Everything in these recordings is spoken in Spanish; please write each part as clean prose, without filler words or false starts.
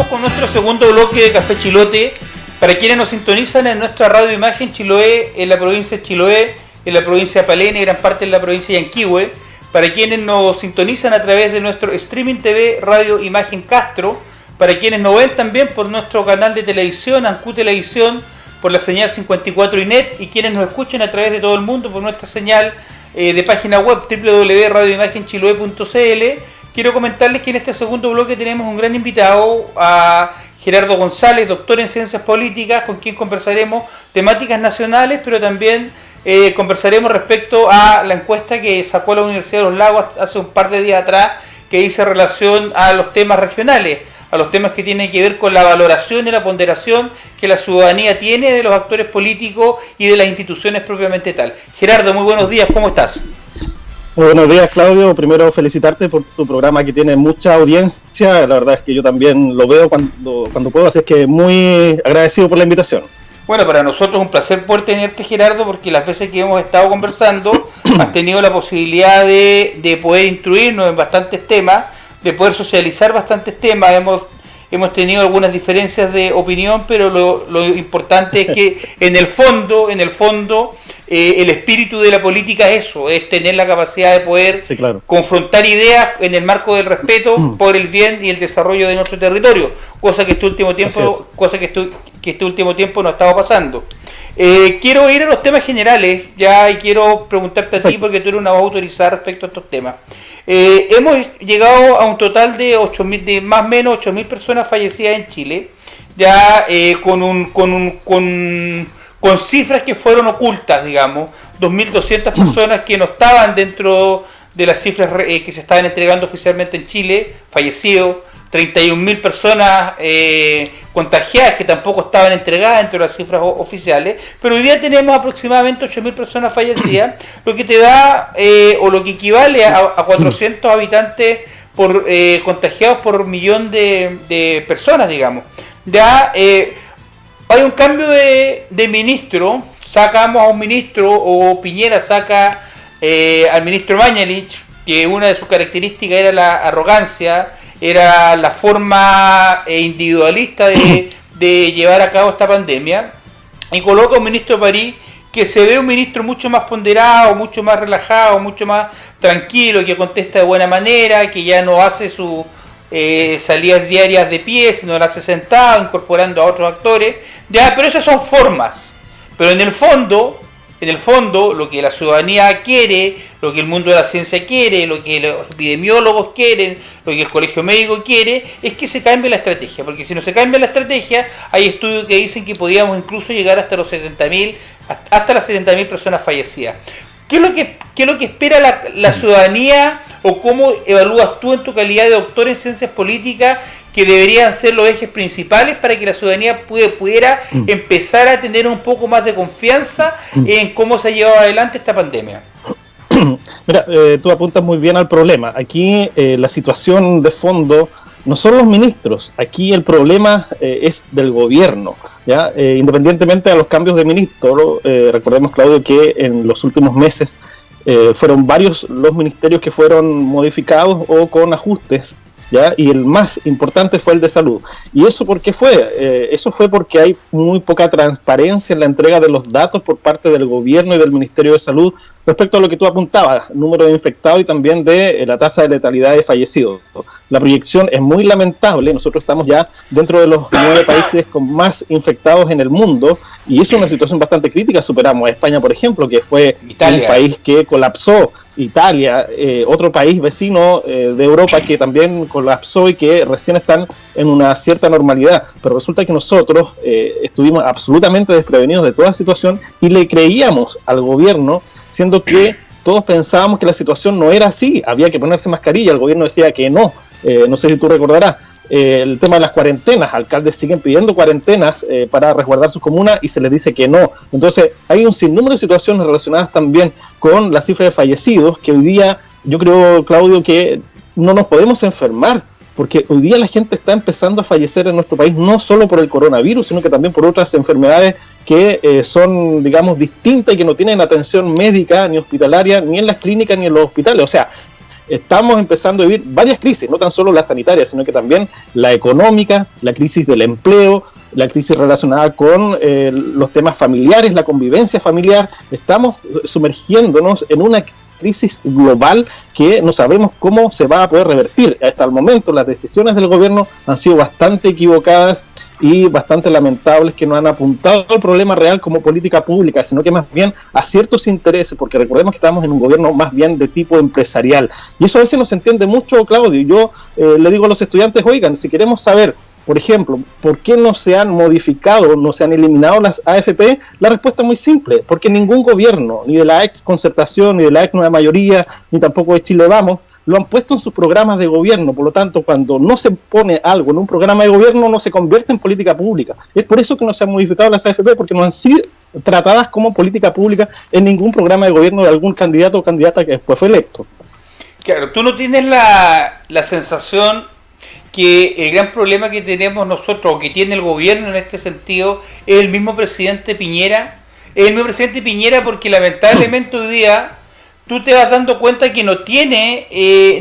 con nuestro segundo bloque de Café Chilote. Para quienes nos sintonizan en nuestra radio Imagen Chiloé, en la provincia de Chiloé, en la provincia de Palena y gran parte de la provincia de Yanquihue. Para quienes nos sintonizan a través de nuestro streaming TV Radio Imagen Castro. Para quienes nos ven también por nuestro canal de televisión, Ancu Televisión, por la señal 54 INET. Y quienes nos escuchan a través de todo el mundo por nuestra señal de página web www.radioimagenchiloe.cl. Quiero comentarles que en este segundo bloque tenemos un gran invitado, a Gerardo González, doctor en Ciencias Políticas, con quien conversaremos temáticas nacionales, pero también conversaremos respecto a la encuesta que sacó la Universidad de los Lagos hace un par de días atrás, que hizo relación a los temas regionales, a los temas que tienen que ver con la valoración y la ponderación que la ciudadanía tiene de los actores políticos y de las instituciones propiamente tal. Gerardo, muy buenos días, ¿cómo estás? Muy buenos días, Claudio. Primero, felicitarte por tu programa que tiene mucha audiencia. La verdad es que yo también lo veo cuando puedo, así es que muy agradecido por la invitación. Bueno, para nosotros es un placer poder tenerte, Gerardo, porque las veces que hemos estado conversando has tenido la posibilidad de poder instruirnos en bastantes temas, de poder socializar bastantes temas. Hemos tenido algunas diferencias de opinión, pero lo importante es que en el fondo, el espíritu de la política es eso, es tener la capacidad de poder confrontar ideas en el marco del respeto por el bien y el desarrollo de nuestro territorio, cosa que este último tiempo no ha estado pasando. Quiero ir a los temas generales ya y quiero preguntarte a ti, porque tú eres una voz autorizada respecto a estos temas. Hemos llegado a un total de 8.000, de más o menos 8.000 personas fallecidas en Chile, ya con cifras que fueron ocultas, digamos, 2.200 personas que no estaban dentro de las cifras que se estaban entregando oficialmente en Chile, fallecidos, 31.000 personas contagiadas que tampoco estaban entregadas dentro de las cifras oficiales, pero hoy día tenemos aproximadamente 8.000 personas fallecidas, lo que te da, o lo que equivale a 400 habitantes por contagiados por millón de personas, digamos. Ya hay un cambio de ministro, sacamos a un ministro, o Piñera saca al ministro Mañalich, que una de sus características era la arrogancia, era la forma individualista de llevar a cabo esta pandemia, y coloca un ministro de París que se ve un ministro mucho más ponderado, mucho más relajado, mucho más tranquilo, que contesta de buena manera, que ya no hace sus salidas diarias de pie, sino las hace sentado, incorporando a otros actores, ya, pero esas son formas, pero en el fondo, lo que la ciudadanía quiere, lo que el mundo de la ciencia quiere, lo que los epidemiólogos quieren, lo que el colegio médico quiere, es que se cambie la estrategia, porque si no se cambia la estrategia, hay estudios que dicen que podríamos incluso llegar hasta las 70.000 personas fallecidas. ¿Qué es lo que espera la ciudadanía, o cómo evalúas tú en tu calidad de doctor en ciencias políticas que deberían ser los ejes principales para que la ciudadanía pudiera empezar a tener un poco más de confianza en cómo se ha llevado adelante esta pandemia? Mira, tú apuntas muy bien al problema. Aquí la situación de fondo no son los ministros, aquí el problema es del gobierno, ¿ya? Independientemente de los cambios de ministro, recordemos, Claudio, que en los últimos meses fueron varios los ministerios que fueron modificados o con ajustes, ¿ya? Y el más importante fue el de salud. ¿Y eso por qué fue? Eso fue porque hay muy poca transparencia en la entrega de los datos por parte del gobierno y del Ministerio de Salud respecto a lo que tú apuntabas, número de infectados y también de la tasa de letalidad de fallecidos. La proyección es muy lamentable. Nosotros estamos ya dentro de los 9 países con más infectados en el mundo, y es una situación bastante crítica. Superamos a España, por ejemplo, que fue Italia, un país que colapsó. Italia, otro país vecino de Europa que también colapsó y que recién están en una cierta normalidad, pero resulta que nosotros estuvimos absolutamente desprevenidos de toda la situación y le creíamos al gobierno, siendo que todos pensábamos que la situación no era así, había que ponerse mascarilla, el gobierno decía que no. No sé si tú recordarás el tema de las cuarentenas, alcaldes siguen pidiendo cuarentenas para resguardar sus comunas y se les dice que no. Entonces hay un sinnúmero de situaciones relacionadas también con la cifra de fallecidos, que hoy día yo creo, Claudio, que no nos podemos enfermar, porque hoy día la gente está empezando a fallecer en nuestro país no solo por el coronavirus, sino que también por otras enfermedades que son, digamos, distintas y que no tienen atención médica ni hospitalaria, ni en las clínicas ni en los hospitales. O sea, estamos empezando a vivir varias crisis, no tan solo la sanitaria, sino que también la económica, la crisis del empleo, la crisis relacionada con los temas familiares, la convivencia familiar. Estamos sumergiéndonos en una crisis global que no sabemos cómo se va a poder revertir. Hasta el momento las decisiones del gobierno han sido bastante equivocadas y bastante lamentables, que no han apuntado al problema real como política pública, sino que más bien a ciertos intereses, porque recordemos que estamos en un gobierno más bien de tipo empresarial. Y eso a veces no se entiende mucho, Claudio. Yo le digo a los estudiantes, oigan, si queremos saber, por ejemplo, ¿por qué no se han modificado, no se han eliminado las AFP? La respuesta es muy simple, porque ningún gobierno, ni de la ex Concertación, ni de la ex Nueva Mayoría, ni tampoco de Chile Vamos, lo han puesto en sus programas de gobierno. Por lo tanto, cuando no se pone algo en un programa de gobierno, no se convierte en política pública. Es por eso que no se han modificado las AFP, porque no han sido tratadas como política pública en ningún programa de gobierno de algún candidato o candidata que después fue electo. Claro, tú no tienes la sensación que el gran problema que tenemos nosotros, o que tiene el gobierno en este sentido, es el mismo presidente Piñera. Es el mismo presidente Piñera porque lamentablemente hoy día tú te vas dando cuenta que no tiene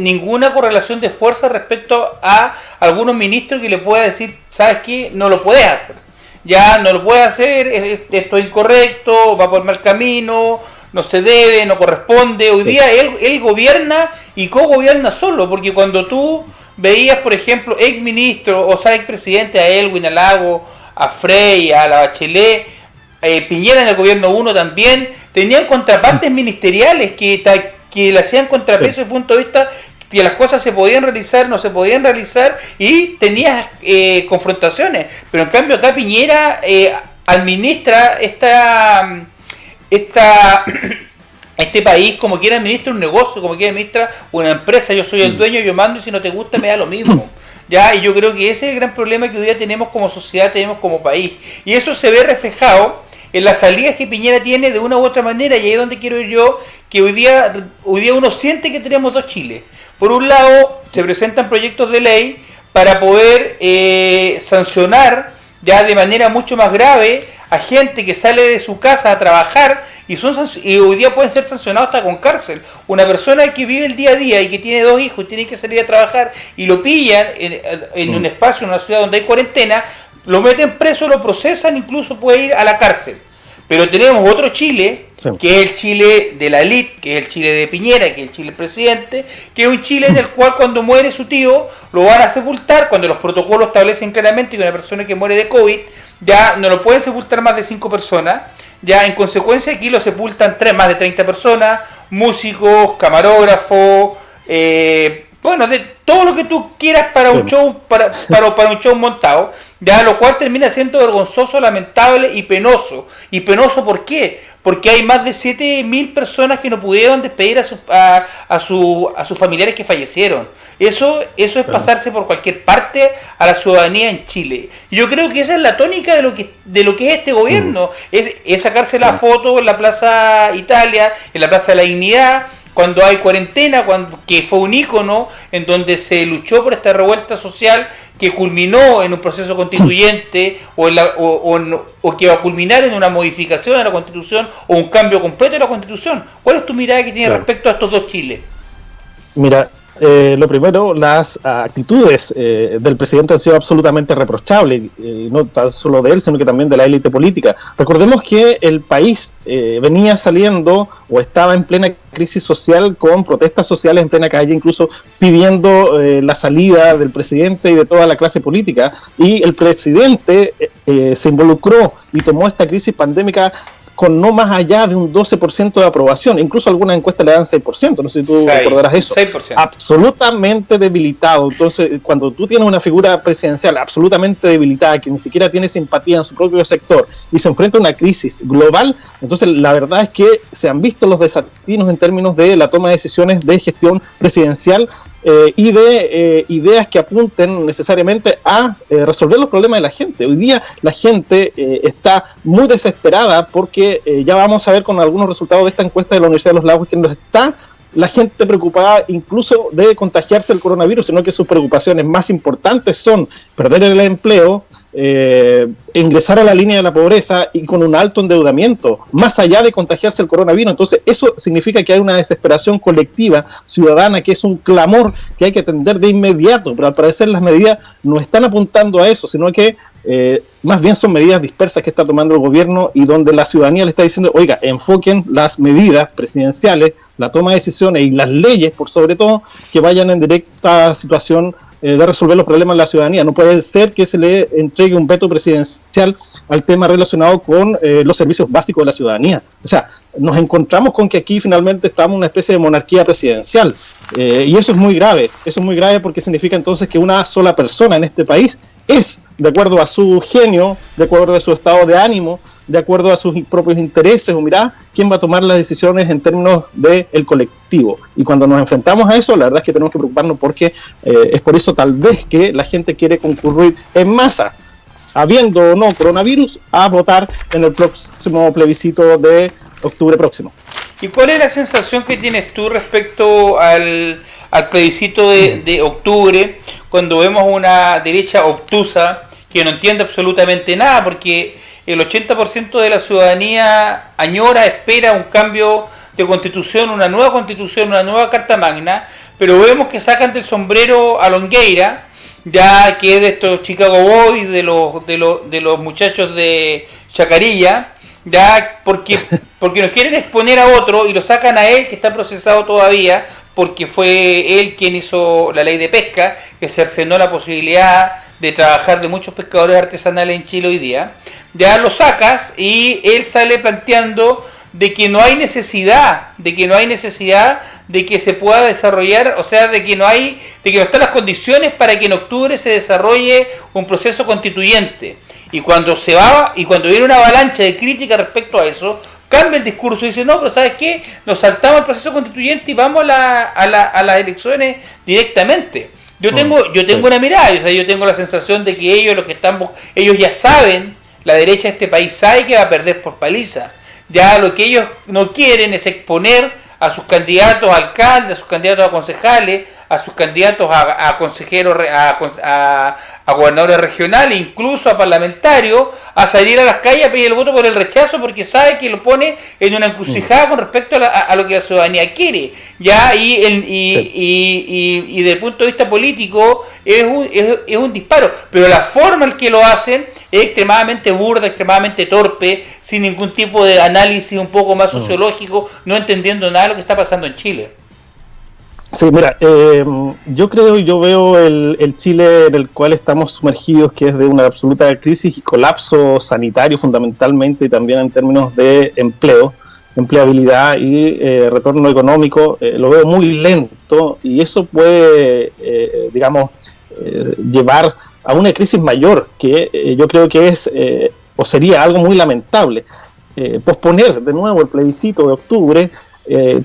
ninguna correlación de fuerza respecto a algunos ministros que le pueda decir, ¿sabes qué? No lo puedes hacer. Ya no lo puedes hacer, esto es incorrecto, va por mal camino, no se debe, no corresponde. Hoy día él gobierna y co-gobierna solo, porque cuando tú veías, por ejemplo, ex ministro o sea, ex presidente, a Elwin, a Lago, a Frey, a la Bachelet, Piñera en el gobierno 1 también, tenían contrapartes ministeriales que le hacían contrapeso desde el punto de vista que las cosas se podían realizar, no se podían realizar, y tenías confrontaciones. Pero en cambio acá Piñera administra este país como quiera administra un negocio, como quiera administra una empresa. Yo soy el dueño, yo mando, y si no te gusta me da lo mismo. Ya, y yo creo que ese es el gran problema que hoy día tenemos como sociedad, tenemos como país. Y eso se ve reflejado en las salidas que Piñera tiene de una u otra manera, y ahí es donde quiero ir yo, que hoy día uno siente que tenemos dos Chiles. Por un lado, se presentan proyectos de ley para poder sancionar ya de manera mucho más grave a gente que sale de su casa a trabajar, y hoy día pueden ser sancionados hasta con cárcel. Una persona que vive el día a día y que tiene 2 hijos y tiene que salir a trabajar y lo pillan en un espacio, en una ciudad donde hay cuarentena, lo meten preso, lo procesan, incluso puede ir a la cárcel. Pero tenemos otro Chile, sí, que es el Chile de la élite, que es el Chile de Piñera, que es el Chile del presidente, que es un Chile en el cual cuando muere su tío lo van a sepultar, cuando los protocolos establecen claramente que una persona que muere de COVID ya no lo pueden sepultar más de 5 personas. Ya en consecuencia aquí lo sepultan más de 30 personas, músicos, camarógrafos, bueno, de todo lo que tú quieras para un show, para un show montado, ya, lo cual termina siendo vergonzoso, lamentable y penoso. ¿Y penoso por qué? Porque hay más de 7.000 personas que no pudieron despedir a sus familiares que fallecieron. Eso es pasarse por cualquier parte a la ciudadanía en Chile. Y yo creo que esa es la tónica de lo que es este gobierno. Es sacarse la foto en la Plaza Italia, en la Plaza de la Dignidad, cuando hay cuarentena, que fue un ícono en donde se luchó por esta revuelta social que culminó en un proceso constituyente o que va a culminar en una modificación de la Constitución o un cambio completo de la Constitución. ¿Cuál es tu mirada que tiene respecto a estos dos Chiles? Mira, lo primero, las actitudes del presidente han sido absolutamente reprochables, no tan solo de él, sino que también de la élite política. Recordemos que el país venía saliendo o estaba en plena crisis social, con protestas sociales en plena calle, incluso pidiendo la salida del presidente y de toda la clase política, y el presidente se involucró y tomó esta crisis pandémica con no más allá de un 12% de aprobación. Incluso algunas encuestas le dan 6%, no sé si tú recordarás eso. 6%. Absolutamente debilitado. Entonces, cuando tú tienes una figura presidencial absolutamente debilitada, que ni siquiera tiene simpatía en su propio sector, y se enfrenta a una crisis global, entonces la verdad es que se han visto los desatinos en términos de la toma de decisiones de gestión presidencial, y de ideas que apunten necesariamente a resolver los problemas de la gente. Hoy día la gente está muy desesperada porque ya vamos a ver con algunos resultados de esta encuesta de la Universidad de los Lagos que nos está la gente preocupada incluso de contagiarse del coronavirus, sino que sus preocupaciones más importantes son perder el empleo, ingresar a la línea de la pobreza y con un alto endeudamiento, más allá de contagiarse el coronavirus. Entonces eso significa que hay una desesperación colectiva ciudadana, que es un clamor que hay que atender de inmediato, pero al parecer las medidas no están apuntando a eso, sino que más bien son medidas dispersas que está tomando el gobierno y donde la ciudadanía le está diciendo, oiga, enfoquen las medidas presidenciales, la toma de decisiones y las leyes, por sobre todo, que vayan en directa situación de resolver los problemas de la ciudadanía. No puede ser que se le entregue un veto presidencial al tema relacionado con los servicios básicos de la ciudadanía. O sea, nos encontramos con que aquí finalmente estamos en una especie de monarquía presidencial. Y eso es muy grave porque significa entonces que una sola persona en este país es, de acuerdo a su genio, de acuerdo a su estado de ánimo, de acuerdo a sus propios intereses o mirá, quién va a tomar las decisiones en términos del colectivo. Y cuando nos enfrentamos a eso, la verdad es que tenemos que preocuparnos porque es por eso tal vez que la gente quiere concurrir en masa, habiendo o no coronavirus, a votar en el próximo plebiscito de octubre próximo. ¿Y cuál es la sensación que tienes tú respecto al plebiscito de octubre, cuando vemos una derecha obtusa que no entiende absolutamente nada, porque el 80% de la ciudadanía añora, espera un cambio de constitución, una nueva carta magna, pero vemos que sacan del sombrero a Longueira, ya que es de estos Chicago Boys, de los muchachos de Chacarilla, ya porque nos quieren exponer a otro y lo sacan a él, que está procesado todavía, porque fue él quien hizo la ley de pesca, que cercenó la posibilidad de trabajar de muchos pescadores artesanales en Chile hoy día. Ya lo sacas y él sale planteando de que no hay necesidad de que se pueda desarrollar, o sea, de que no están las condiciones para que en octubre se desarrolle un proceso constituyente. Y cuando viene una avalancha de crítica respecto a eso, cambia el discurso y dice, no, pero ¿sabes qué? Nos saltamos el proceso constituyente y vamos a las elecciones directamente. Yo tengo una mirada, o sea, yo tengo la sensación de que ellos ya saben, la derecha de este país sabe que va a perder por paliza. Ya lo que ellos no quieren es exponer a sus candidatos a alcaldes, a sus candidatos a concejales, a sus candidatos a consejeros, a gobernadores regionales, incluso a parlamentarios, a salir a las calles a pedir el voto por el rechazo, porque sabe que lo pone en una encrucijada con respecto a lo que la ciudadanía quiere. Ya y desde el punto de vista político es un disparo, pero la forma en que lo hacen es extremadamente burda, extremadamente torpe, sin ningún tipo de análisis un poco más sociológico, no entendiendo nada de lo que está pasando en Chile. Sí, mira, yo veo el Chile en el cual estamos sumergidos, que es de una absoluta crisis y colapso sanitario fundamentalmente, y también en términos de empleabilidad y retorno económico, lo veo muy lento, y eso puede, llevar a una crisis mayor, que yo creo que es o sería algo muy lamentable. Posponer de nuevo el plebiscito de octubre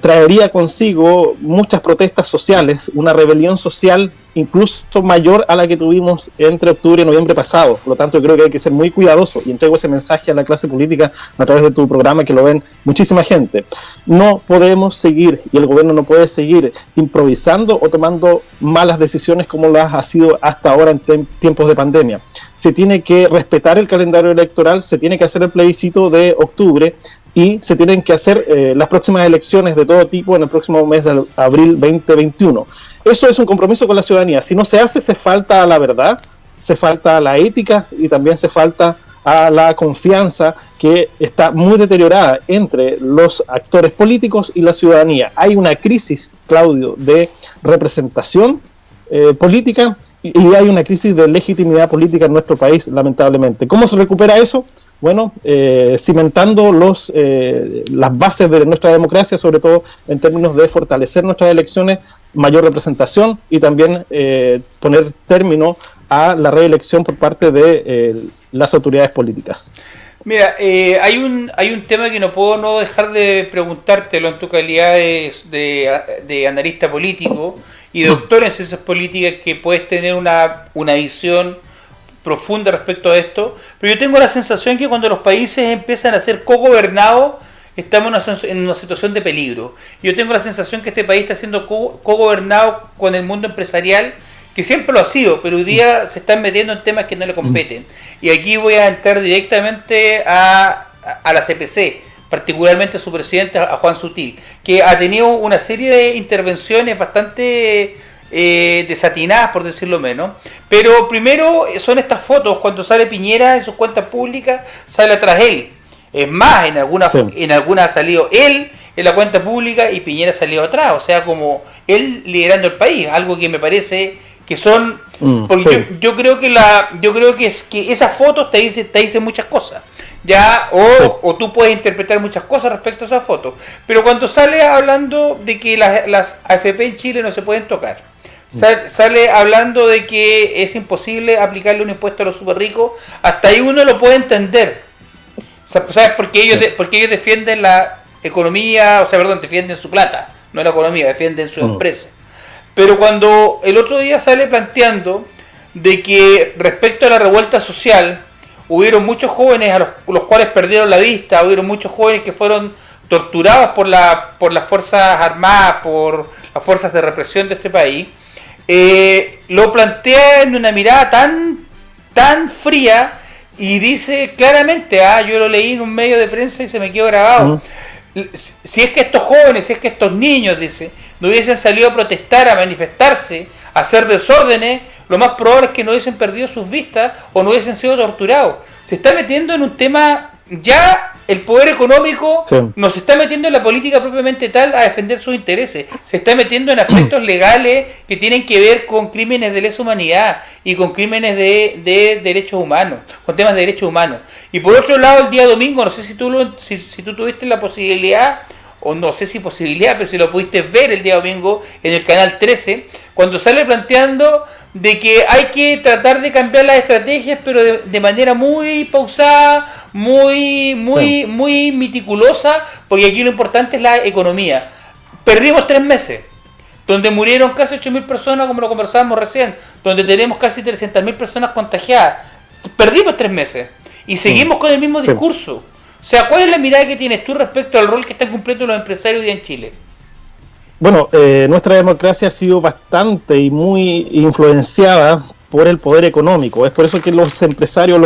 traería consigo muchas protestas sociales, una rebelión social incluso mayor a la que tuvimos entre octubre y noviembre pasado. Por lo tanto, yo creo que hay que ser muy cuidadoso, y entrego ese mensaje a la clase política a través de tu programa, que lo ven muchísima gente. No podemos seguir, y el gobierno no puede seguir improvisando o tomando malas decisiones como las ha sido hasta ahora en tiempos de pandemia. Se tiene que respetar el calendario electoral, se tiene que hacer el plebiscito de octubre, y se tienen que hacer las próximas elecciones de todo tipo en el próximo mes de abril 2021. Eso es un compromiso con la ciudadanía. Si no se hace, se falta a la verdad, se falta a la ética y también se falta a la confianza, que está muy deteriorada entre los actores políticos y la ciudadanía. Hay una crisis, Claudio, de representación política, y hay una crisis de legitimidad política en nuestro país, lamentablemente. ¿Cómo se recupera eso? Bueno, cimentando las bases de nuestra democracia, sobre todo en términos de fortalecer nuestras elecciones, mayor representación, y también poner término a la reelección por parte de las autoridades políticas. Mira, hay un tema que no puedo no dejar de preguntártelo en tu calidad de analista político y doctor en ciencias políticas, que puedes tener una visión profunda respecto a esto, pero yo tengo la sensación que cuando los países empiezan a ser cogobernados, estamos en una situación de peligro. Yo tengo la sensación que este país está siendo co-gobernado con el mundo empresarial, que siempre lo ha sido, pero hoy día se están metiendo en temas que no le competen. Y aquí voy a entrar directamente a la CPC, particularmente a su presidente, a Juan Sutil, que ha tenido una serie de intervenciones bastante desatinadas, por decirlo menos. Pero primero son estas fotos, cuando sale Piñera en sus cuentas públicas, sale atrás él. Es más, en alguna ha salido él en la cuenta pública y Piñera ha salido atrás, o sea, como él liderando el país, algo que me parece que son, porque yo creo que es que esas fotos te dicen muchas cosas, ya, o tú puedes interpretar muchas cosas respecto a esas fotos, pero cuando sale hablando de que las AFP en Chile no se pueden tocar, sale hablando de que es imposible aplicarle un impuesto a los super ricos, hasta ahí uno lo puede entender. ¿Sabes por qué ellos defienden la economía? O sea, perdón, defienden su plata, no la economía, defienden su empresa. Pero cuando el otro día sale planteando de que respecto a la revuelta social hubieron muchos jóvenes a los cuales perdieron la vista, hubieron muchos jóvenes que fueron torturados por las Fuerzas Armadas, por las fuerzas de represión de este país, lo plantea en una mirada tan fría y dice claramente, yo lo leí en un medio de prensa y se me quedó grabado, si es que estos jóvenes, si es que estos niños, dice, no hubiesen salido a protestar, a manifestarse, a hacer desórdenes, lo más probable es que no hubiesen perdido sus vistas o no hubiesen sido torturados. Se está metiendo en un tema, ya el poder económico no se está metiendo en la política propiamente tal a defender sus intereses, se está metiendo en aspectos legales que tienen que ver con crímenes de lesa humanidad y con crímenes de derechos humanos, con temas de derechos humanos. Y por otro lado, el día domingo, no sé si tú tuviste la posibilidad, o no sé si posibilidad, pero si lo pudiste ver el día domingo en el canal 13, cuando sale planteando de que hay que tratar de cambiar las estrategias, pero de manera muy pausada, muy meticulosa, porque aquí lo importante es la economía. Perdimos 3 meses, donde murieron casi 8.000 personas, como lo conversábamos recién, donde tenemos casi 300.000 personas contagiadas. Perdimos 3 meses y seguimos con el mismo discurso. O sea, ¿cuál es la mirada que tienes tú respecto al rol que están cumpliendo los empresarios hoy día en Chile? Bueno, nuestra democracia ha sido bastante y muy influenciada por el poder económico. Es por eso que los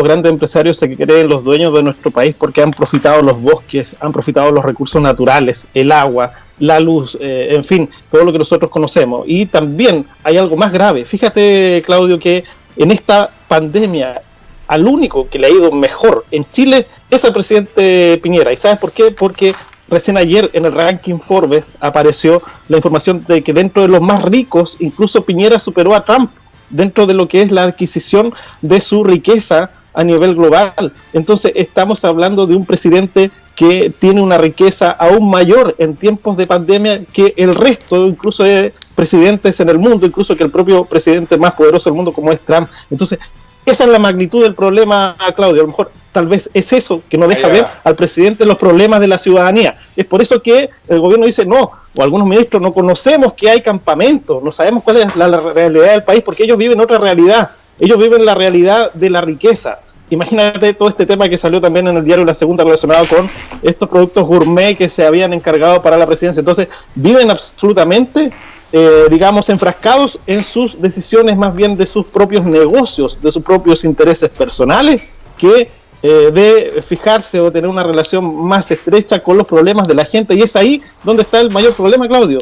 grandes empresarios se creen los dueños de nuestro país, porque han profitado los bosques, han profitado los recursos naturales, el agua, la luz, en fin, todo lo que nosotros conocemos. Y también hay algo más grave. Fíjate, Claudio, que en esta pandemia al único que le ha ido mejor en Chile es al presidente Piñera. ¿Y sabes por qué? Porque recién ayer en el ranking Forbes apareció la información de que dentro de los más ricos, incluso Piñera superó a Trump dentro de lo que es la adquisición de su riqueza a nivel global. Entonces estamos hablando de un presidente que tiene una riqueza aún mayor en tiempos de pandemia que el resto, incluso de presidentes en el mundo, incluso que el propio presidente más poderoso del mundo como es Trump. Entonces, esa es la magnitud del problema, Claudio. A lo mejor tal vez es eso que no deja ver al presidente los problemas de la ciudadanía. Es por eso que el gobierno dice no, o algunos ministros no conocemos que hay campamentos, no sabemos cuál es la realidad del país, porque ellos viven otra realidad. Ellos viven la realidad de la riqueza. Imagínate todo este tema que salió también en el diario La Segunda relacionado con estos productos gourmet que se habían encargado para la presidencia. Entonces, viven absolutamente enfrascados en sus decisiones, más bien de sus propios negocios, de sus propios intereses personales, que de fijarse o tener una relación más estrecha con los problemas de la gente. Y es ahí donde está el mayor problema, Claudio.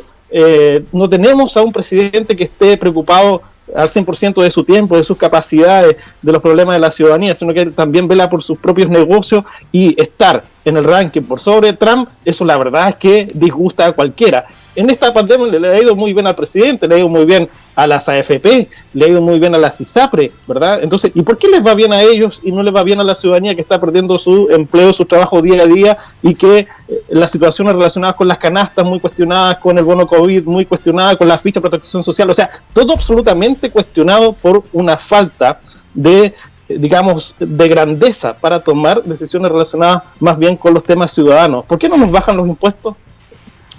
No tenemos a un presidente que esté preocupado al 100% de su tiempo, de sus capacidades, de los problemas de la ciudadanía, sino que él también vela por sus propios negocios, y estar en el ranking por sobre Trump, eso la verdad es que disgusta a cualquiera. En esta pandemia le ha ido muy bien al presidente, le ha ido muy bien a las AFP, le ha ido muy bien a las ISAPRE, ¿verdad? Entonces, ¿y por qué les va bien a ellos y no les va bien a la ciudadanía que está perdiendo su empleo, su trabajo día a día, y que las situaciones relacionadas con las canastas muy cuestionadas, con el bono COVID muy cuestionada, con la ficha de protección social, o sea, todo absolutamente cuestionado por una falta de grandeza para tomar decisiones relacionadas más bien con los temas ciudadanos? ¿Por qué no nos bajan los impuestos?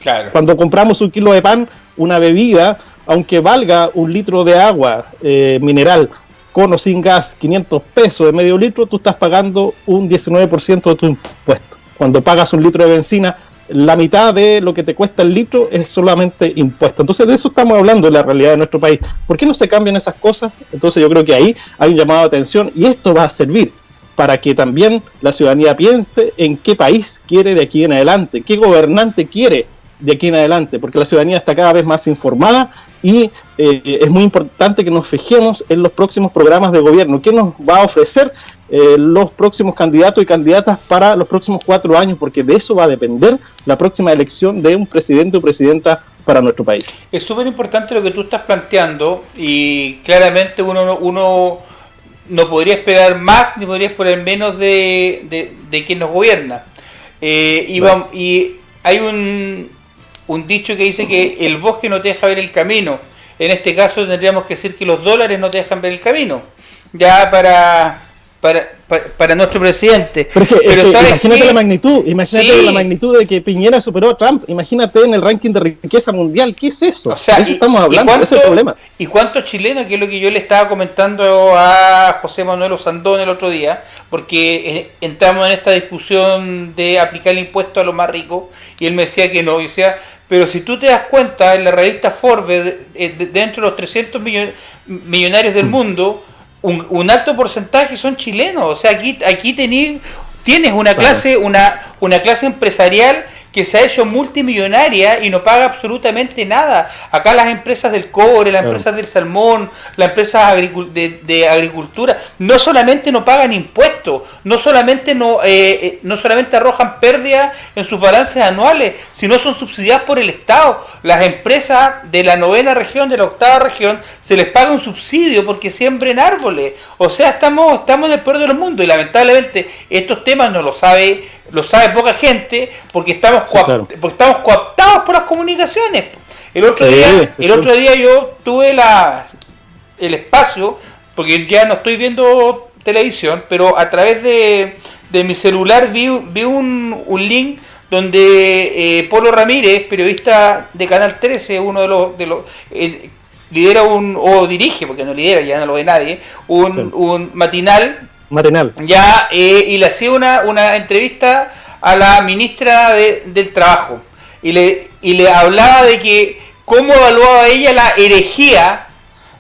Claro. Cuando compramos un kilo de pan, una bebida, aunque valga un litro de agua mineral, con o sin gas, 500 pesos de medio litro, tú estás pagando un 19% de tu impuesto. cuando pagas un litro de benzina, la mitad de lo que te cuesta el litro es solamente impuesto. Entonces de eso estamos hablando en la realidad de nuestro país. ¿Por qué no se cambian esas cosas? Entonces yo creo que ahí hay un llamado de atención y esto va a servir para que también la ciudadanía piense en qué país quiere de aquí en adelante, qué gobernante quiere de aquí en adelante, porque la ciudadanía está cada vez más informada y es muy importante que nos fijemos en los próximos programas de gobierno, qué nos va a ofrecer los próximos candidatos y candidatas para los próximos 4 años, porque de eso va a depender la próxima elección de un presidente o presidenta para nuestro país. Es súper importante lo que tú estás planteando y claramente uno no podría esperar más ni podría esperar menos de quien nos gobierna. Y hay un dicho que dice que el bosque no te deja ver el camino. En este caso tendríamos que decir que los dólares no te dejan ver el camino. Ya para nuestro presidente. Pero imagínate la magnitud de que Piñera superó a Trump. Imagínate en el ranking de riqueza mundial. ¿Qué es eso? O sea, de eso estamos hablando, ese es el problema. ¿Y cuántos chilenos, que es lo que yo le estaba comentando a José Manuel Osandón el otro día, porque entramos en esta discusión de aplicar el impuesto a los más ricos, y él me decía que no, y decía, pero si tú te das cuenta, en la revista Forbes, dentro de los 300 millonarios del mundo, un alto porcentaje son chilenos. O sea, aquí tienes una clase, una clase empresarial que se ha hecho multimillonaria y no paga absolutamente nada. Acá las empresas del cobre, las empresas del salmón, las empresas de agricultura, no solamente no pagan impuestos, no solamente arrojan pérdidas en sus balances anuales, sino son subsidiadas por el Estado. Las empresas de la 9ª región, de la 8ª región, se les paga un subsidio porque siembren árboles. O sea, estamos en el peor de los mundos y lamentablemente estos temas no lo sabe poca gente porque estamos cooptados por las comunicaciones. El otro día yo tuve el espacio, porque ya no estoy viendo televisión, pero a través de mi celular vi un link donde Polo Ramírez, periodista de Canal 13, uno de los lidera o dirige, porque no lidera, ya no lo ve nadie, un matinal ya, y le hacía una entrevista a la ministra del Trabajo y le hablaba de que cómo evaluaba ella la herejía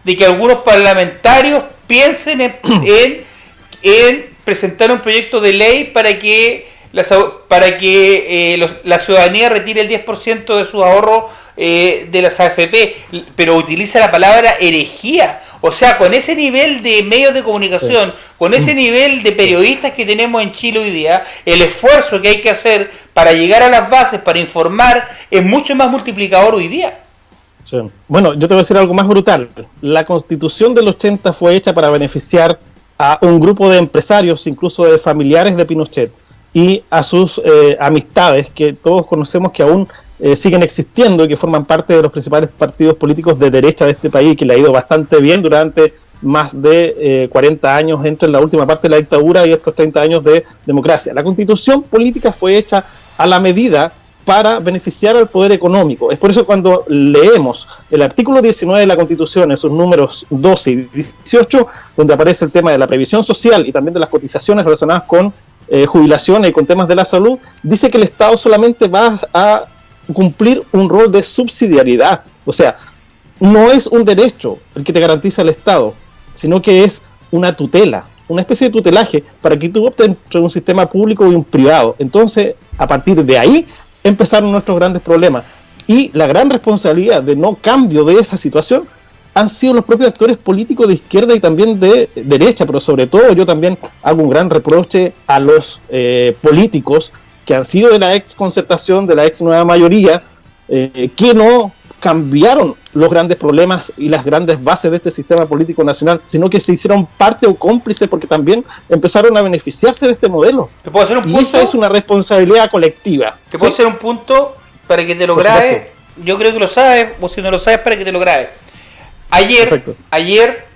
de que algunos parlamentarios piensen en presentar un proyecto de ley para que la ciudadanía retire el 10% de sus ahorros de las AFP, pero utiliza la palabra herejía. O sea, con ese nivel de medios de comunicación, con ese nivel de periodistas que tenemos en Chile hoy día, el esfuerzo que hay que hacer para llegar a las bases, para informar, es mucho más multiplicador hoy día. Sí. Bueno, yo te voy a decir algo más brutal. La Constitución del 80 fue hecha para beneficiar a un grupo de empresarios, incluso de familiares de Pinochet, y a sus amistades, que todos conocemos que aún siguen existiendo y que forman parte de los principales partidos políticos de derecha de este país, que le ha ido bastante bien durante más de 40 años entre la última parte de la dictadura y estos 30 años de democracia. La Constitución política fue hecha a la medida para beneficiar al poder económico. Es por eso cuando leemos el artículo 19 de la Constitución, en sus números 12 y 18, donde aparece el tema de la previsión social y también de las cotizaciones relacionadas con jubilaciones y con temas de la salud, dice que el Estado solamente va a cumplir un rol de subsidiariedad. O sea, no es un derecho el que te garantiza el Estado, sino que es una tutela, una especie de tutelaje para que tú optes entre un sistema público y un privado. Entonces, a partir de ahí empezaron nuestros grandes problemas. Y la gran responsabilidad de no cambio de esa situación han sido los propios actores políticos de izquierda y también de derecha, pero sobre todo yo también hago un gran reproche a los políticos que han sido de la ex concertación, de la ex nueva mayoría, que no cambiaron los grandes problemas y las grandes bases de este sistema político nacional, sino que se hicieron parte o cómplice porque también empezaron a beneficiarse de este modelo. ¿Te puedo hacer un punto? Y esa es una responsabilidad colectiva. ¿Te puedo hacer un punto para que te lo grabes? Yo creo que lo sabes, o si no lo sabes, para que te lo grabes. Ayer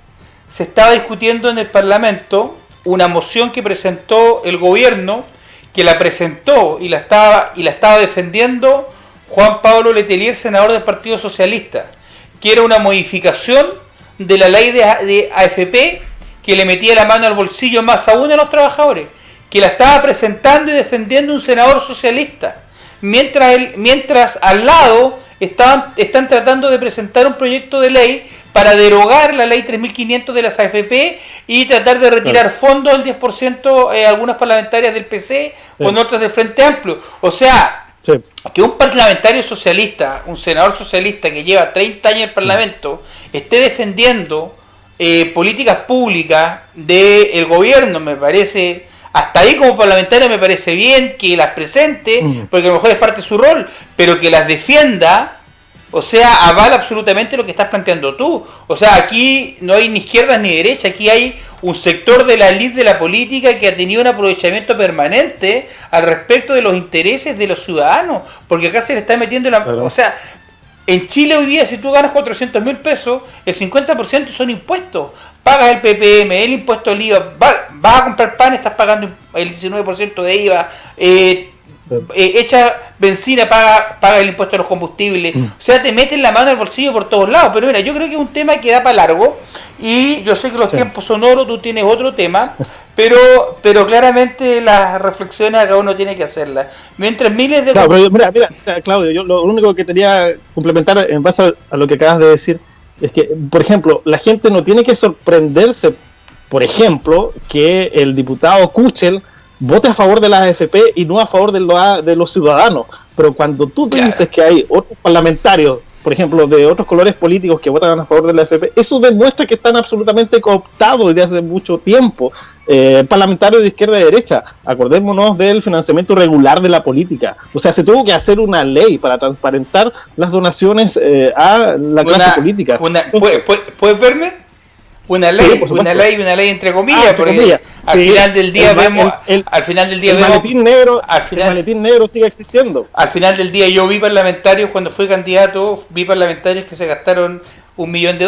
se estaba discutiendo en el Parlamento una moción que presentó el gobierno, que la presentó y la estaba defendiendo Juan Pablo Letelier, senador del Partido Socialista, que era una modificación de la ley de AFP que le metía la mano al bolsillo más aún a los trabajadores, que la estaba presentando y defendiendo un senador socialista, mientras al lado están tratando de presentar un proyecto de ley para derogar la ley 3.500 de las AFP y tratar de retirar fondos del 10% algunas parlamentarias del PC con otras del Frente Amplio. O sea, que un parlamentario socialista, un senador socialista que lleva 30 años en el Parlamento, esté defendiendo políticas públicas del gobierno, me parece, hasta ahí como parlamentario me parece bien que las presente, porque a lo mejor es parte de su rol, pero que las defienda. O sea, avala absolutamente lo que estás planteando tú. O sea, aquí no hay ni izquierdas ni derechas, aquí hay un sector de la elite de la política que ha tenido un aprovechamiento permanente al respecto de los intereses de los ciudadanos, porque acá se le está metiendo la... O sea, en Chile hoy día si tú ganas 400.000 pesos, el 50% son impuestos. Pagas el PPM, el impuesto al IVA, vas a comprar pan, estás pagando el 19% de IVA, echa benzina, paga el impuesto a los combustibles, o sea, te meten la mano al bolsillo por todos lados. Pero mira, yo creo que es un tema que da para largo, y yo sé que los tiempos son oro, tú tienes otro tema, pero claramente las reflexiones acá uno tiene que hacerlas. Mientras miles de... Claro, pero mira, Claudio, yo lo único que quería complementar en base a lo que acabas de decir, es que, por ejemplo, la gente no tiene que sorprenderse, por ejemplo, que el diputado Kuchel vote a favor de las AFP y no a favor de los ciudadanos. Pero cuando tú te dices que hay otros parlamentarios, por ejemplo, de otros colores políticos que votan a favor de la AFP, eso demuestra que están absolutamente cooptados desde hace mucho tiempo. Parlamentarios de izquierda y derecha, acordémonos del financiamiento regular de la política. O sea, se tuvo que hacer una ley para transparentar las donaciones a la clase política. ¿Puedes verme? Una ley entre comillas, porque al final del día vemos, el maletín negro sigue existiendo. Al final del día yo vi parlamentarios, cuando fui candidato, vi parlamentarios que se gastaron $1 millón,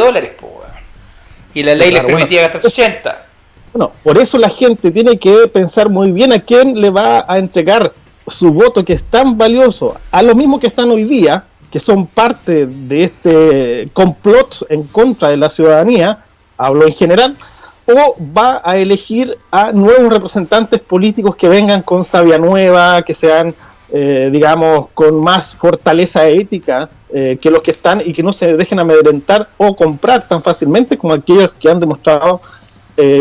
y la ley les permitía gastar 80. Bueno, por eso la gente tiene que pensar muy bien a quién le va a entregar su voto, que es tan valioso, a los mismos que están hoy día, que son parte de este complot en contra de la ciudadanía, hablo en general, o va a elegir a nuevos representantes políticos que vengan con savia nueva, que sean, digamos, con más fortaleza ética que los que están, y que no se dejen amedrentar o comprar tan fácilmente como aquellos que han demostrado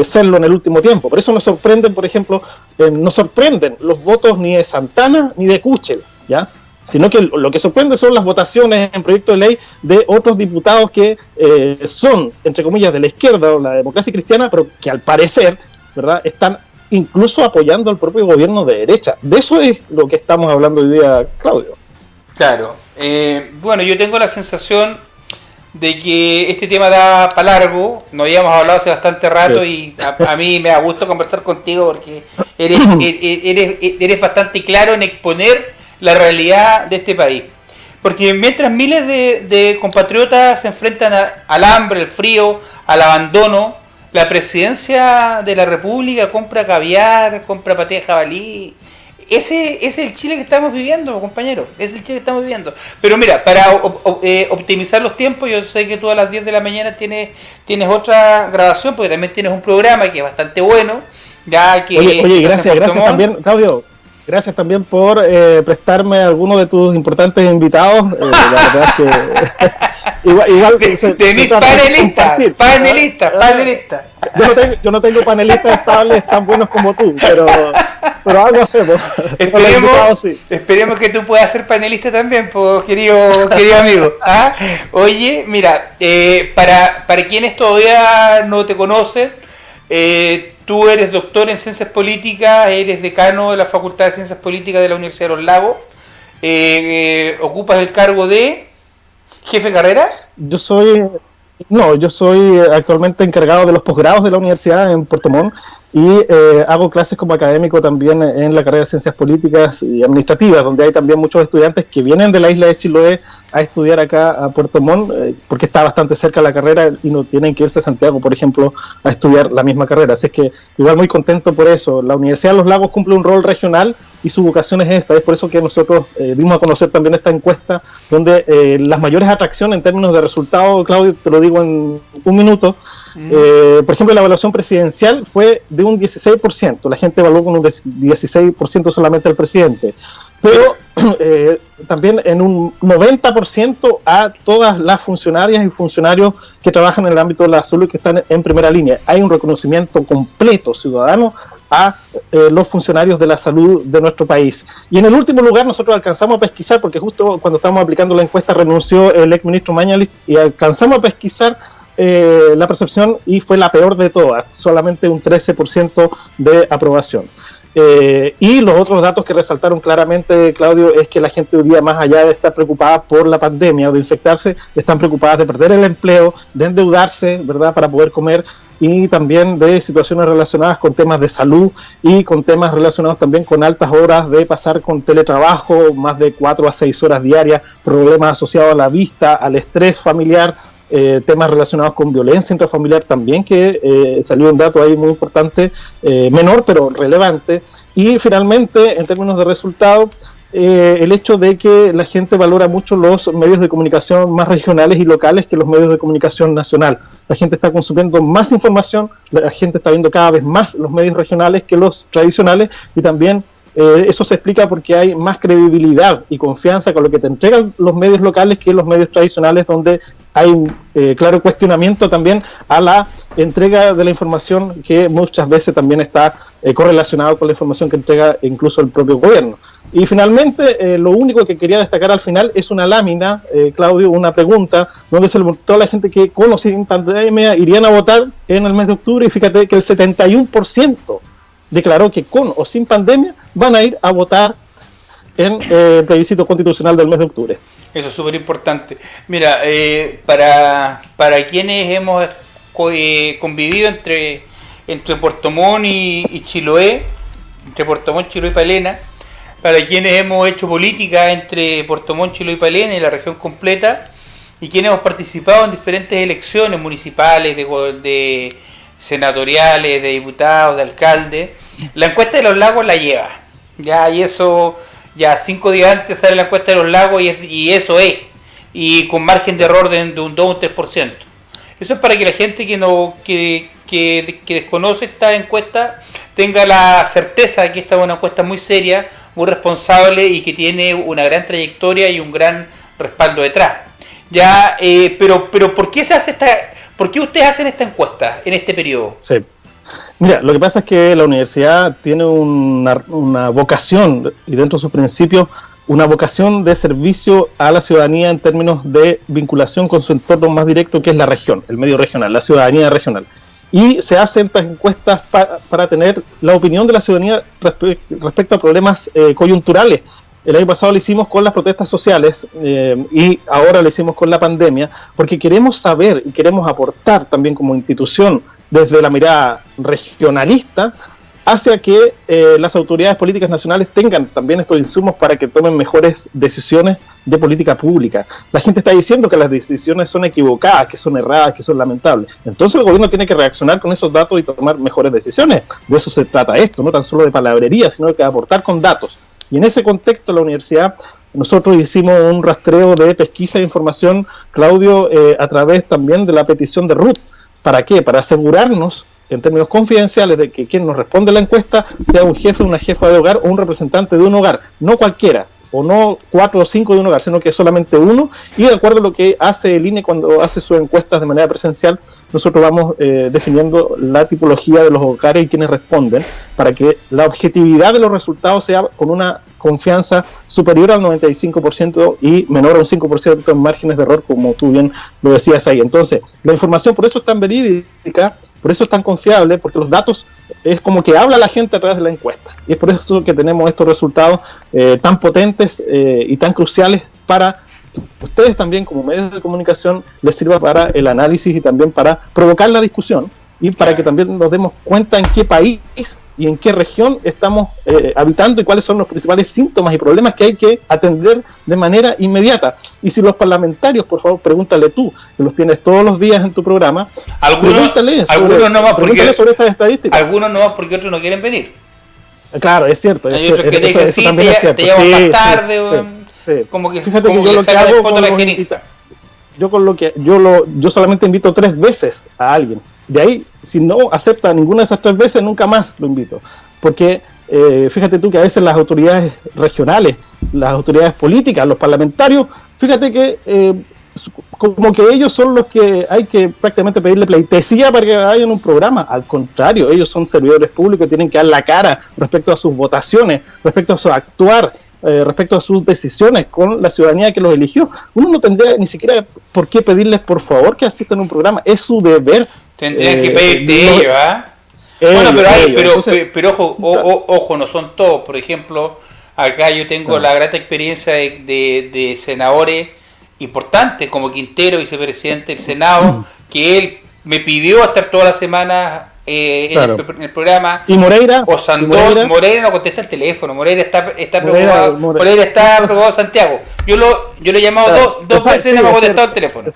serlo en el último tiempo. Por eso nos sorprenden, por ejemplo, nos sorprenden los votos ni de Santana ni de Kuchel, ¿ya? Sino que lo que sorprende son las votaciones en proyecto de ley de otros diputados que son, entre comillas, de la izquierda o la democracia cristiana, pero que al parecer, ¿verdad?, están incluso apoyando al propio gobierno de derecha. De eso es lo que estamos hablando hoy día, Claudio. Claro. Bueno, yo tengo la sensación de que este tema da para largo. Nos habíamos hablado hace bastante rato, y a mí me da gusto conversar contigo porque eres bastante claro en exponer la realidad de este país. Porque mientras miles de compatriotas se enfrentan al hambre, al frío, al abandono, la presidencia de la República compra caviar, compra paté de jabalí. Ese es el Chile que estamos viviendo, compañeros. Es el Chile que estamos viviendo. Pero mira, para optimizar los tiempos, yo sé que tú a las 10 de la mañana tienes otra grabación, porque también tienes un programa que es bastante bueno. Ya que oye, gracias también, Claudio. Gracias también por prestarme a alguno de tus importantes invitados. La verdad es que igual tenés panelista. Yo no tengo panelistas estables tan buenos como tú, pero algo hacemos. Esperemos que tú puedas ser panelista también, pues, querido amigo. ¿Ah? Oye, mira, para quienes todavía no te conocen, tú eres doctor en Ciencias Políticas, eres decano de la Facultad de Ciencias Políticas de la Universidad de Los Lagos, ocupas el cargo de jefe de carrera. Yo soy actualmente encargado de los posgrados de la universidad en Puerto Montt, y hago clases como académico también en la carrera de Ciencias Políticas y Administrativas, donde hay también muchos estudiantes que vienen de la isla de Chiloé a estudiar acá a Puerto Montt, porque está bastante cerca la carrera y no tienen que irse a Santiago, por ejemplo, a estudiar la misma carrera. Así es que igual muy contento por eso. La Universidad de los Lagos cumple un rol regional y su vocación es esa. Es por eso que nosotros dimos a conocer también esta encuesta, donde las mayores atracciones en términos de resultados, Claudio, te lo digo en un minuto, por ejemplo, la evaluación presidencial fue de un 16%. La gente evaluó con un 16% solamente al presidente. Pero también en un 90% a todas las funcionarias y funcionarios que trabajan en el ámbito de la salud, que están en primera línea. Hay un reconocimiento completo ciudadano a los funcionarios de la salud de nuestro país. Y en el último lugar nosotros alcanzamos a pesquisar, porque justo cuando estábamos aplicando la encuesta renunció el exministro Mañalich, y alcanzamos a pesquisar la percepción y fue la peor de todas, solamente un 13% de aprobación. Y los otros datos que resaltaron claramente, Claudio, es que la gente hoy día, más allá de estar preocupada por la pandemia o de infectarse, están preocupadas de perder el empleo, de endeudarse, ¿verdad?, para poder comer, y también de situaciones relacionadas con temas de salud y con temas relacionados también con altas horas de pasar con teletrabajo, más de 4 a 6 horas diarias, problemas asociados a la vista, al estrés familiar, temas relacionados con violencia intrafamiliar también, que salió un dato ahí muy importante, menor pero relevante. Y finalmente, en términos de resultados, el hecho de que la gente valora mucho los medios de comunicación más regionales y locales que los medios de comunicación nacional. La gente está consumiendo más información, la gente está viendo cada vez más los medios regionales que los tradicionales, y también eso se explica porque hay más credibilidad y confianza con lo que te entregan los medios locales que los medios tradicionales, donde hay un claro cuestionamiento también a la entrega de la información, que muchas veces también está correlacionado con la información que entrega incluso el propio gobierno. Y finalmente, lo único que quería destacar al final es una lámina, Claudio, una pregunta, donde se le preguntó a la gente que con o sin pandemia irían a votar en el mes de octubre, y fíjate que el 71% declaró que con o sin pandemia van a ir a votar en el plebiscito constitucional del mes de octubre. Eso es súper importante. Mira, para quienes hemos convivido entre Puerto Montt y Chiloé, entre Puerto Montt, Chiloé y Palena, para quienes hemos hecho política entre Puerto Montt, Chiloé y Palena y la región completa, y quienes hemos participado en diferentes elecciones municipales, de senatoriales, de diputados, de alcaldes, la encuesta de los lagos la lleva. Ya, y eso, ya 5 días antes sale la encuesta de los lagos, y eso es. Y con margen de error de un 2 o un 3%. Eso es para que la gente que desconoce esta encuesta tenga la certeza de que esta es una encuesta muy seria, muy responsable, y que tiene una gran trayectoria y un gran respaldo detrás. Ya, pero ¿por qué ¿por qué ustedes hacen esta encuesta en este periodo? Sí. Mira, lo que pasa es que la universidad tiene una vocación, y dentro de sus principios, una vocación de servicio a la ciudadanía en términos de vinculación con su entorno más directo, que es la región, el medio regional, la ciudadanía regional. Y se hacen estas encuestas para tener la opinión de la ciudadanía respecto a problemas coyunturales. El año pasado lo hicimos con las protestas sociales, y ahora lo hicimos con la pandemia, porque queremos saber y queremos aportar también como institución desde la mirada regionalista hacia que las autoridades políticas nacionales tengan también estos insumos para que tomen mejores decisiones de política pública. La gente está diciendo que las decisiones son equivocadas, que son erradas, que son lamentables. Entonces el gobierno tiene que reaccionar con esos datos y tomar mejores decisiones. De eso se trata esto, no tan solo de palabrería, sino de aportar con datos. Y en ese contexto, la universidad, nosotros hicimos un rastreo de pesquisa e información, Claudio, a través también de la petición de RUT. ¿Para qué? Para asegurarnos, en términos confidenciales, de que quien nos responde la encuesta sea un jefe, una jefa de hogar o un representante de un hogar, no cualquiera, o no 4 o 5 de un hogar, sino que solamente uno. Y de acuerdo a lo que hace el INE cuando hace sus encuestas de manera presencial, nosotros vamos definiendo la tipología de los hogares y quienes responden, para que la objetividad de los resultados sea con una confianza superior al 95% y menor a un 5% en márgenes de error, como tú bien lo decías ahí. Entonces, la información por eso es tan verídica, por eso es tan confiable, porque los datos es como que habla la gente a través de la encuesta. Y es por eso que tenemos estos resultados tan potentes y tan cruciales para que ustedes también, como medios de comunicación, les sirva para el análisis y también para provocar la discusión. y para que también nos demos cuenta en qué país y en qué región estamos habitando y cuáles son los principales síntomas y problemas que hay que atender de manera inmediata. Y si los parlamentarios, por favor, pregúntale tú, que los tienes todos los días en tu programa, pregúntale sobre estas estadísticas. Algunos no más porque otros no quieren venir. Claro, es cierto. Hay otros que te dicen, sí, te llaman más tarde. Sí. Como que, fíjate como que yo lo que hago con los invita. Yo solamente invito 3 veces a alguien. De ahí, si no acepta ninguna de esas 3 veces, nunca más lo invito. Porque fíjate tú que a veces las autoridades regionales, las autoridades políticas, los parlamentarios, fíjate que como que ellos son los que hay que prácticamente pedirle pleitesía para que vayan a un programa. Al contrario, ellos son servidores públicos, tienen que dar la cara respecto a sus votaciones, respecto a su actuar, respecto a sus decisiones con la ciudadanía que los eligió. Uno no tendría ni siquiera por qué pedirles por favor que asistan a un programa, es su deber. Tendrían que pedirte ellos, ¿ah? Bueno, pero ojo, no son todos. Por ejemplo, acá yo tengo la grata experiencia de senadores importantes como Quintero, vicepresidente del Senado, que él me pidió estar toda la semana en el programa. ¿Y Moreira? O Sandor, Moreira no contesta el teléfono. Moreira está preocupado. Moreira está preocupado de Santiago. Yo lo he llamado dos veces y no me ha contestado el teléfono.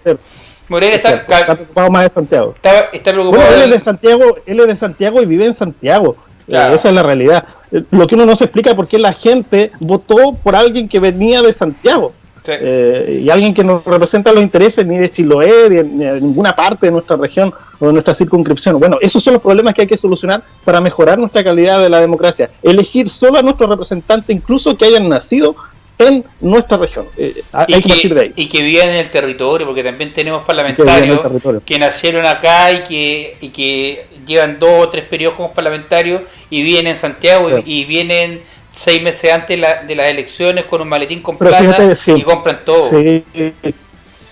Moreira está preocupado más de Santiago. Está preocupado. Bueno, él es de Santiago y vive en Santiago. Claro. Esa es la realidad. Lo que uno no se explica es por qué la gente votó por alguien que venía de Santiago. Sí. Y alguien que no representa los intereses ni de Chiloé, ni de ninguna parte de nuestra región o de nuestra circunscripción. Bueno, esos son los problemas que hay que solucionar para mejorar nuestra calidad de la democracia. Elegir solo a nuestros representantes, incluso que hayan nacido en nuestra región. Hay que partir de ahí. Y que vivan en el territorio, porque también tenemos parlamentarios que nacieron acá y que llevan 2 o 3 periodos como parlamentarios y vienen en Santiago y vienen 6 meses antes de las elecciones con un maletín con plata y compran todo. Sí.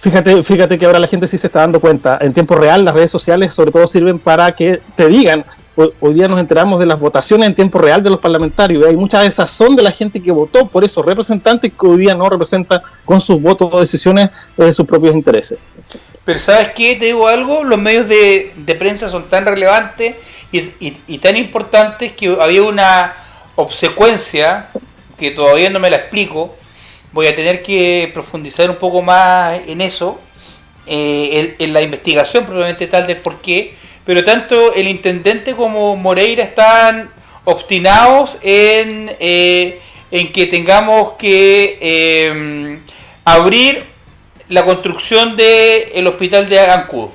Fíjate que ahora la gente sí se está dando cuenta. En tiempo real las redes sociales sobre todo sirven para que te digan. Hoy día nos enteramos de las votaciones en tiempo real de los parlamentarios. Hay mucha desazón de la gente que votó por esos representantes que hoy día no representan con sus votos o decisiones sus propios intereses. Pero ¿sabes qué? Te digo algo, los medios de prensa son tan relevantes y tan importantes que había una obsecuencia que todavía no me la explico. Voy a tener que profundizar un poco más en eso, en la investigación probablemente tal de por qué, pero tanto el intendente como Moreira están obstinados en que tengamos que abrir la construcción del hospital de Ancud.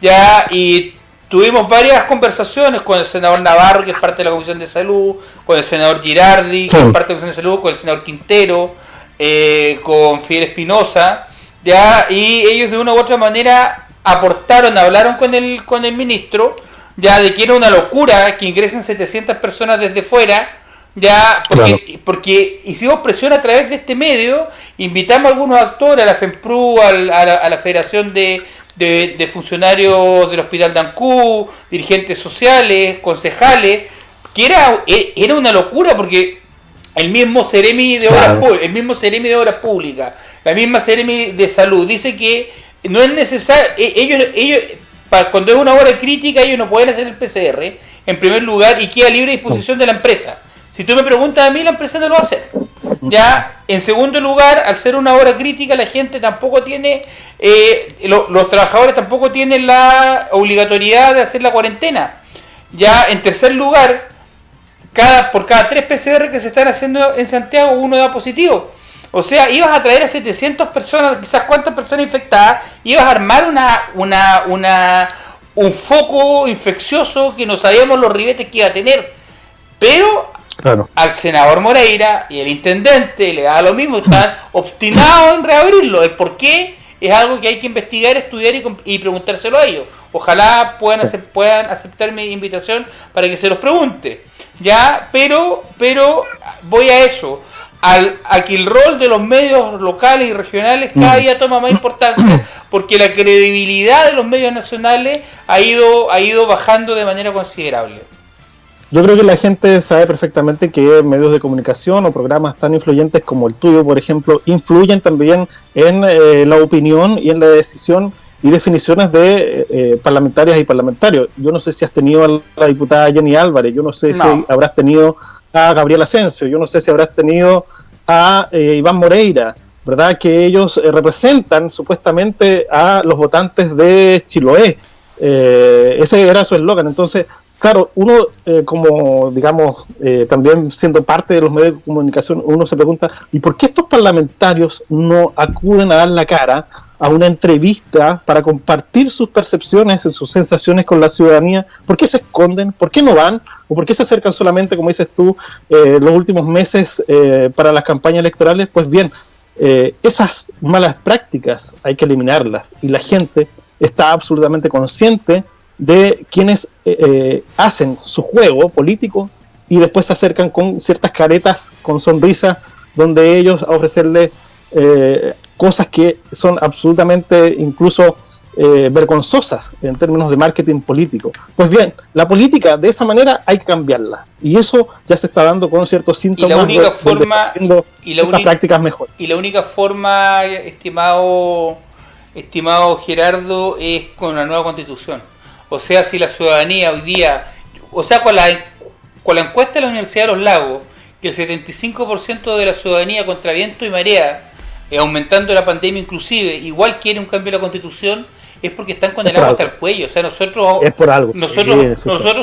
Ya, y tuvimos varias conversaciones con el senador Navarro, que es parte de la Comisión de Salud, con el senador Girardi, que es parte de la Comisión de Salud, con el senador Quintero, con Fidel Espinosa, ya, y ellos de una u otra manera hablaron con el ministro, ya, de que era una locura que ingresen 700 personas desde fuera, ya, porque hicimos presión a través de este medio, invitamos a algunos actores, a la FEMPRU, a la Federación de funcionarios del Hospital de Ancud, dirigentes sociales, concejales, que era una locura porque el mismo Seremi de Obras Públicas, la misma Seremi de Salud dice que no es necesario, ellos cuando es una hora crítica ellos no pueden hacer el PCR en primer lugar y queda libre disposición de la empresa. Si tú me preguntas a mí, la empresa no lo va a hacer. Ya, en segundo lugar, al ser una hora crítica, la gente tampoco tiene, los trabajadores tampoco tienen la obligatoriedad de hacer la cuarentena. Ya, en tercer lugar, por cada 3 PCR que se están haciendo en Santiago, uno da positivo. O sea, ibas a traer a 700 personas, quizás cuántas personas infectadas, ibas a armar un foco infeccioso que no sabíamos los ribetes que iba a tener. Pero al senador Moreira y el intendente le da lo mismo, están obstinados en reabrirlo. El por qué es algo que hay que investigar, estudiar y preguntárselo a ellos. Ojalá puedan aceptar mi invitación para que se los pregunte. Ya, pero voy a eso. A que el rol de los medios locales y regionales cada día toma más importancia porque la credibilidad de los medios nacionales ha ido bajando de manera considerable. Yo creo que la gente sabe perfectamente que medios de comunicación o programas tan influyentes como el tuyo, por ejemplo, influyen también en la opinión y en la decisión y definiciones de parlamentarias y parlamentarios. Yo no sé si has tenido a la diputada Jenny Álvarez, yo no sé si habrás tenido a Gabriel Asensio, yo no sé si habrás tenido a Iván Moreira, ¿verdad? Que ellos representan supuestamente a los votantes de Chiloé. Ese era su eslogan. Entonces, claro, uno como, digamos, también siendo parte de los medios de comunicación, uno se pregunta, ¿y por qué estos parlamentarios no acuden a dar la cara a una entrevista para compartir sus percepciones, sus sensaciones con la ciudadanía? ¿Por qué se esconden? ¿Por qué no van? ¿O por qué se acercan solamente, como dices tú, los últimos meses para las campañas electorales? Pues bien, esas malas prácticas hay que eliminarlas, y la gente está absolutamente consciente de quienes hacen su juego político y después se acercan con ciertas caretas, con sonrisas, donde ellos a ofrecerle cosas que son absolutamente incluso vergonzosas en términos de marketing político. Pues bien, la política de esa manera hay que cambiarla, y eso ya se está dando con ciertos síntomas. Y la única forma, prácticas mejores. Y la única forma, estimado Gerardo, es con la nueva constitución. O sea, si la ciudadanía hoy día, o sea, con la encuesta de la Universidad de los Lagos, que el 75% de la ciudadanía contra viento y marea, aumentando la pandemia inclusive, igual quiere un cambio de la constitución, es porque están condenados hasta el cuello. O sea, nosotros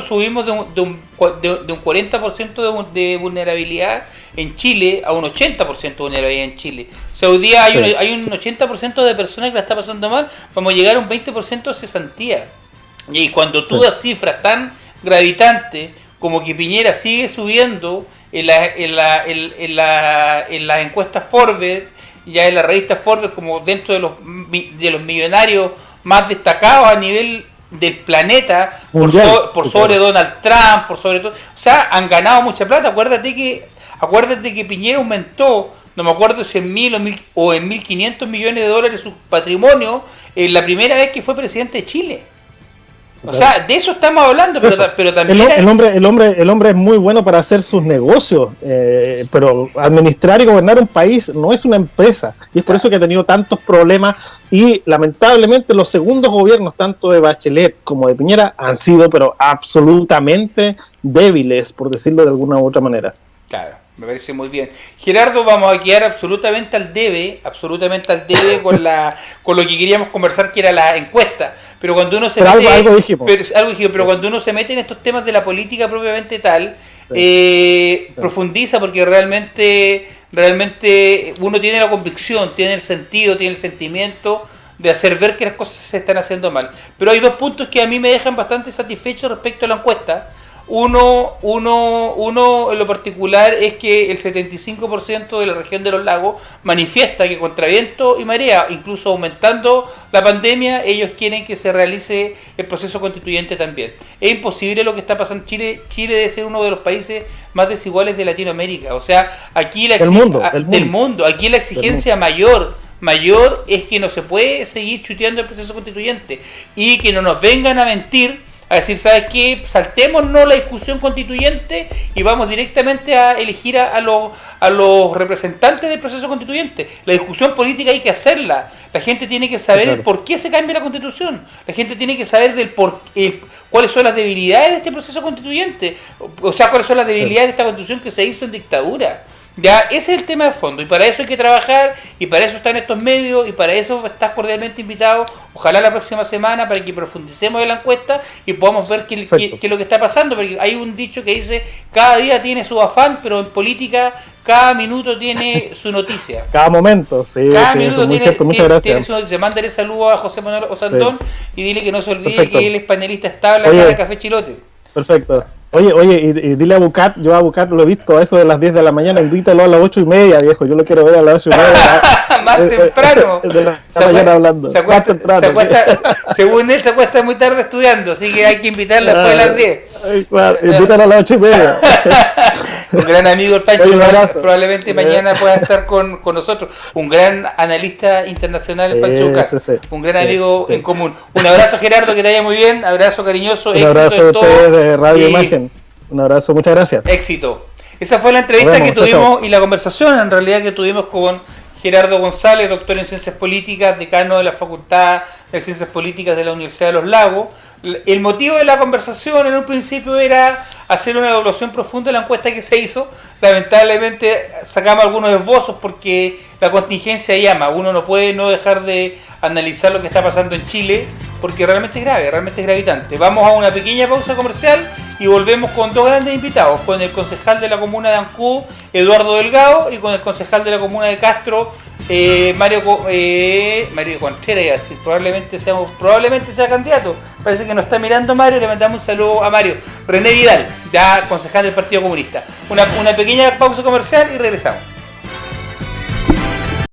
subimos de un 40% de vulnerabilidad en Chile a un 80% de vulnerabilidad en Chile. O sea, hoy día hay un 80% de personas que la está pasando mal, vamos a llegar a un 20% de cesantía. Y cuando tú das cifras tan gravitantes como que Piñera sigue subiendo en las encuestas Forbes, ya en la revista Forbes, como dentro de los millonarios más destacados a nivel del planeta, por sobre Donald Trump, por sobre todo, o sea, han ganado mucha plata. Acuérdate que Piñera aumentó, no me acuerdo si en 1.000 o en 1.500 millones de dólares su patrimonio la primera vez que fue presidente de Chile. O sea, de eso estamos hablando, pero también el hombre es muy bueno para hacer sus negocios, pero administrar y gobernar un país no es una empresa, y es por eso que ha tenido tantos problemas, y lamentablemente los segundos gobiernos, tanto de Bachelet como de Piñera, han sido pero absolutamente débiles, por decirlo de alguna u otra manera. Claro, me parece muy bien. Gerardo, vamos a quedar absolutamente al debe con lo que queríamos conversar, que era la encuesta. Pero cuando uno se mete, algo dijimos. Pero cuando uno se mete en estos temas de la política propiamente tal, profundiza, porque realmente uno tiene la convicción, tiene el sentido, tiene el sentimiento de hacer ver que las cosas se están haciendo mal. Pero hay dos puntos que a mí me dejan bastante satisfecho respecto a la encuesta. Uno en lo particular es que el 75% de la región de los lagos manifiesta que contra viento y marea, incluso aumentando la pandemia, ellos quieren que se realice el proceso constituyente también. Es imposible lo que está pasando en Chile. Chile debe ser uno de los países más desiguales de Latinoamérica. O sea, aquí del mundo. Aquí la exigencia mayor es que no se puede seguir chuteando el proceso constituyente, y que no nos vengan a mentir, a decir, ¿sabes qué? Saltémonos la discusión constituyente y vamos directamente a elegir a los representantes del proceso constituyente. La discusión política hay que hacerla. La gente tiene que saber el por qué se cambia la constitución. La gente tiene que saber cuáles son las debilidades de este proceso constituyente. O sea, cuáles son las debilidades de esta constitución que se hizo en dictadura. Ya, ese es el tema de fondo, y para eso hay que trabajar, y para eso están estos medios, y para eso estás cordialmente invitado, ojalá la próxima semana, para que profundicemos en la encuesta y podamos ver qué es lo que está pasando, porque hay un dicho que dice, cada día tiene su afán, pero en política cada minuto tiene su noticia. Cada momento, cada minuto tiene, cierto. Muchas gracias. Tiene su noticia. Mándale saludos a José Manuel Osandón y dile que no se olvide que él es panelista estable acá de Café Chilote. Perfecto. Oye, y dile a Bucat, yo a Bucat lo he visto a eso de las 10 de la mañana, invítalo a las 8:30, viejo, yo lo quiero ver a las 8:30. Más temprano. De la mañana hablando. Más temprano. Según él se acuesta muy tarde estudiando, así que hay que invitarlo después de las 10. Claro, invítalo a las 8:30. Un gran amigo el Pancho, probablemente mañana pueda estar con nosotros. Un gran analista internacional, el Pancho Bucat. Un gran amigo en común. Un abrazo, Gerardo, que te vaya muy bien. Abrazo cariñoso. Un abrazo a ustedes de Radio Imagen. Un abrazo, muchas gracias. Éxito. Esa fue la entrevista que tuvimos y la conversación en realidad que tuvimos con Gerardo González, doctor en Ciencias Políticas, decano de la Facultad de Ciencias Políticas de la Universidad de Los Lagos. El motivo de la conversación en un principio era hacer una evaluación profunda de la encuesta que se hizo. Lamentablemente sacamos algunos esbozos porque la contingencia llama. Uno no puede no dejar de analizar lo que está pasando en Chile porque realmente es grave, realmente es gravitante. Vamos a una pequeña pausa comercial y volvemos con dos grandes invitados, con el concejal de la comuna de Ancud, Eduardo Delgado, y con el concejal de la comuna de Castro, Mario Contreras, que probablemente sea candidato. Parece que nos está mirando Mario, le mandamos un saludo a Mario. René Vidal, ya concejal del Partido Comunista. Una pequeña pausa comercial y regresamos.